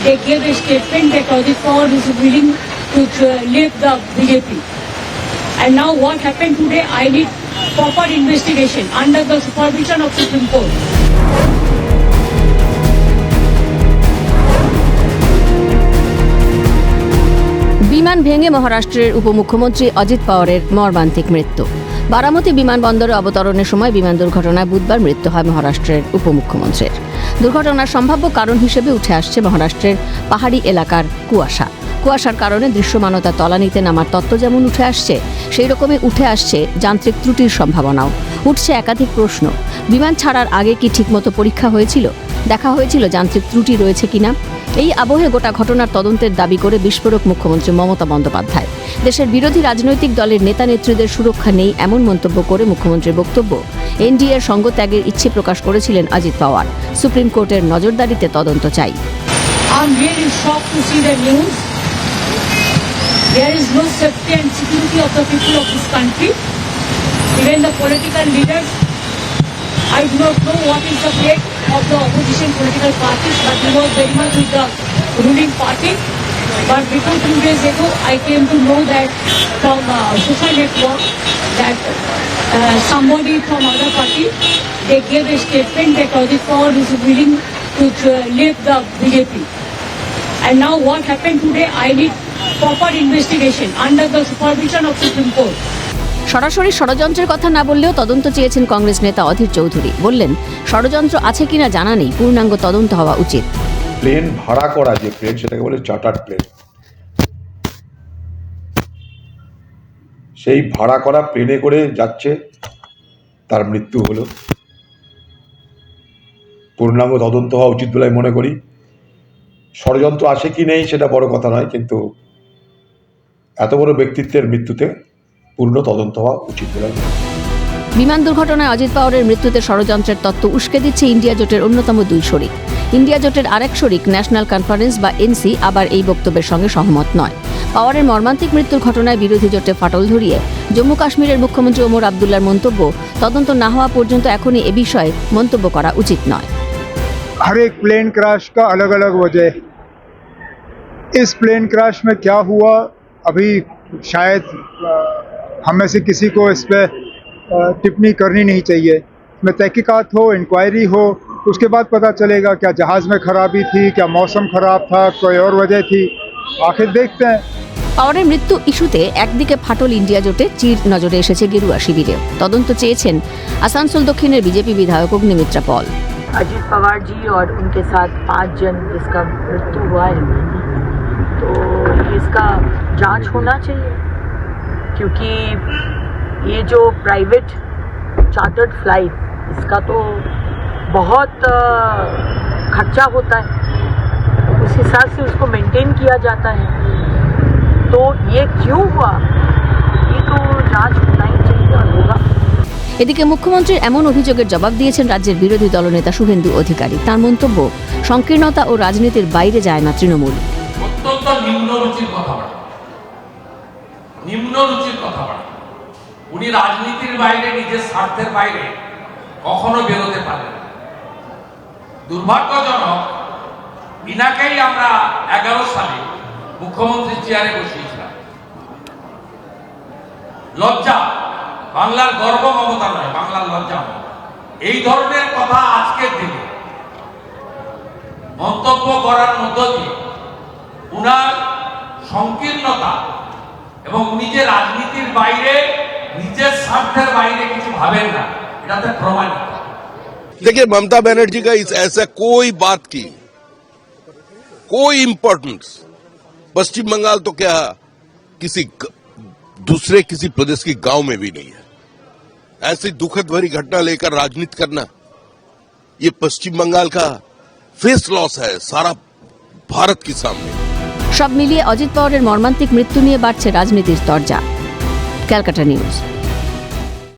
they gave a statement that Ajit Pawar is willing to leave the BJP. And now what happened today, I need proper investigation under the supervision of Supreme Court. বিমান ভেঙে মহারাষ্ট্রের উপমুখ্যমন্ত্রী অজিত পাওয়ারের মর্মান্তিক মৃত্যু। বারামতি বিমানবন্দরে অবতরণের সময় বিমান দুর্ঘটনায় বুধবার মৃত্যু হয় মহারাষ্ট্রের উপমুখ্যমন্ত্রীর। দুর্ঘটনার সম্ভাব্য কারণ হিসেবে উঠে আসছে মহারাষ্ট্রের পাহাড়ি এলাকার কুয়াশার কারণে দৃশ্যমানতা তলানিতে নামার তত্ত্ব যেমন উঠে আসছে, সেই রকমই উঠে আসছে যান্ত্রিক ত্রুটির সম্ভাবনাও। উঠছে একাধিক প্রশ্ন। বিমান ছাড়ার আগে কি ঠিকমতো পরীক্ষা হয়েছিল? দেখা হয়েছিল যান্ত্রিক ত্রুটি রয়েছে কিনা? এই আবহে গোটা ঘটনার তদন্তের দাবি করে বিস্ফোরক মুখ্যমন্ত্রী মমতা বন্দ্যোপাধ্যায়। দেশের বিরোধী রাজনৈতিক দলের নেতা নেত্রীদের সুরক্ষা নেই এমন মন্তব্য করে মুখ্যমন্ত্রীর বক্তব্য, এনডিএর সঙ্গ ত্যাগের ইচ্ছে প্রকাশ করেছিলেন অজিত পাওয়ার। সুপ্রিম কোর্টের নজরদারিতে তদন্ত চাই। There is no safety and security of the people of this country. Even the political leaders, I do not know what is the fate of the opposition political parties, but we were very much with the ruling party. But before 2 days ago, I came to know that from social network that somebody from other party, they gave a statement that Ajit Pawar is willing to leave the BJP. And now what happened today, I need proper investigation under the supervision of Supreme Court. সরাসরি ষড়যন্ত্রের কথা না বললেও তদন্ত চেয়েছেন কংগ্রেস নেতা অধীর চৌধুরী। বললেন, ষড়যন্ত্র আছে কিনা জানা নেই, পূর্ণাঙ্গ তদন্ত হওয়া উচিত। প্লেন ভাড়া করা যে প্লেন, সেটাকে বলে চার্টার্ড প্লেন। সেই ভাড়া করা প্লেনে করে যাচ্ছে, তার মৃত্যু হলো। পূর্ণাঙ্গ তদন্ত হওয়া উচিত বলে আমি মনে করি। ষড়যন্ত্র আছে কি নেই সেটা বড় কথা নয়, কিন্তু এত বড় ব্যক্তিত্বের মৃত্যুতে পূর্ণ তদন্ত হওয়া উচিত বলে। বিমান দুর্ঘটনায় অজিত পাওয়ারের মৃত্যুতে ষড়যন্ত্রের তত্ত্ব উস্কে দিচ্ছে ইন্ডিয়া জোটের অন্যতম দুই শরিক। ইন্ডিয়া জোটের আরেক শরিক ন্যাশনাল কনফারেন্স বা এনসি আবার এই বক্তব্যের সঙ্গে সহমত নয়। পাওয়ারের মর্মান্তিক মৃত্যুর ঘটনায় বিরোধী জোটে ফাটল ধরিয়ে জম্মু কাশ্মীরের মুখ্যমন্ত্রী ওমর আবদুল্লার মন্তব্য, তদন্ত না হওয়া পর্যন্ত এখনই এ বিষয়ে মন্তব্য করা উচিত নয়। हर एक प्लेन क्रैश का अलग अलग वजह है। इस प्लेन क्रैश में क्या हुआ, अभी शायद हम में से किसी को इस पर टिप्पणी करनी नहीं चाहिए। इसमें तहकीकात हो, इंक्वायरी हो, उसके बाद पता चलेगा क्या जहाज़ में खराबी थी, क्या मौसम खराब था, कोई और वजह थी। आखिर देखते हैं। পাওয়ারের মৃত্যু ইস্যুতে একদিকে ফাটল ইন্ডিয়া জোটে, চির নজরে এসেছে গেরুয়া শিবিরে। তদন্ত চেয়েছেন আসানসোল দক্ষিণের বিজেপি বিধায়ক অগ্নিমিত্রা পল। अजीत पवार जी और उनके साथ 5 जन जिसका मृत्यु हुआ है, तो इसका जांच होना चाहिए, क्योंकि ये जो प्राइवेट चार्टर्ड फ्लाइट, इसका तो बहुत खर्चा होता है, उस हिसाब से उसको मेंटेन किया जाता है। तो ये क्यों हुआ, ये तो जांच होना ही चाहिए और होगा। এদিকে মুখ্যমন্ত্রীর এমন অভিযোগের জবাব দিয়েছেন রাজ্যের বিরোধী দলনেতা শুভেন্দু অধিকারী। তার মন্তব্য, সংকীর্ণতা ও রাজনীতির বাইরে যায় না তৃণমূল। অত্যন্ত নিম্ন রুচির কথাবার্তা। উনি রাজনীতির বাইরে, নিজের স্বার্থের বাইরে কখনো বেরোতে পারেন। দুর্ভাগ্যজনক, ইনাকেই আমরা 11 সালে মুখ্যমন্ত্রীর চেয়ারে বসিয়েছিলাম। লজ্জা, বাংলার গর্ব মমতা নয়, বাংলার লজ্জা। এই ধরনের কথা আজকের দিনে মন্তব্য করার মধ্য দিয়ে উনার সংকীর্ণতা এবং উনি যে রাজনীতির বাইরে, নিজের স্বার্থের বাইরে কিছু ভাবেন না, এটাতে প্রমাণিত। देखिए, ममता बनर्जी का इस ऐसा कोई बात की कोई इंपॉर्टेंस पश्चिम बंगाल तो क्या किसी दूसरे किसी प्रदेश की गांव में भी नहीं है। ऐसी दुखद भरी घटना लेकर राजनीति करना, ये पश्चिम बंगाल का फेस लॉस है सारा भारत के सामने। সব মিলিয়ে অজিত পাওয়ারের মর্মান্তিক মৃত্যু নিয়ে বাড়ছে রাজনীতির তরজা। ক্যালকাটা নিউজ।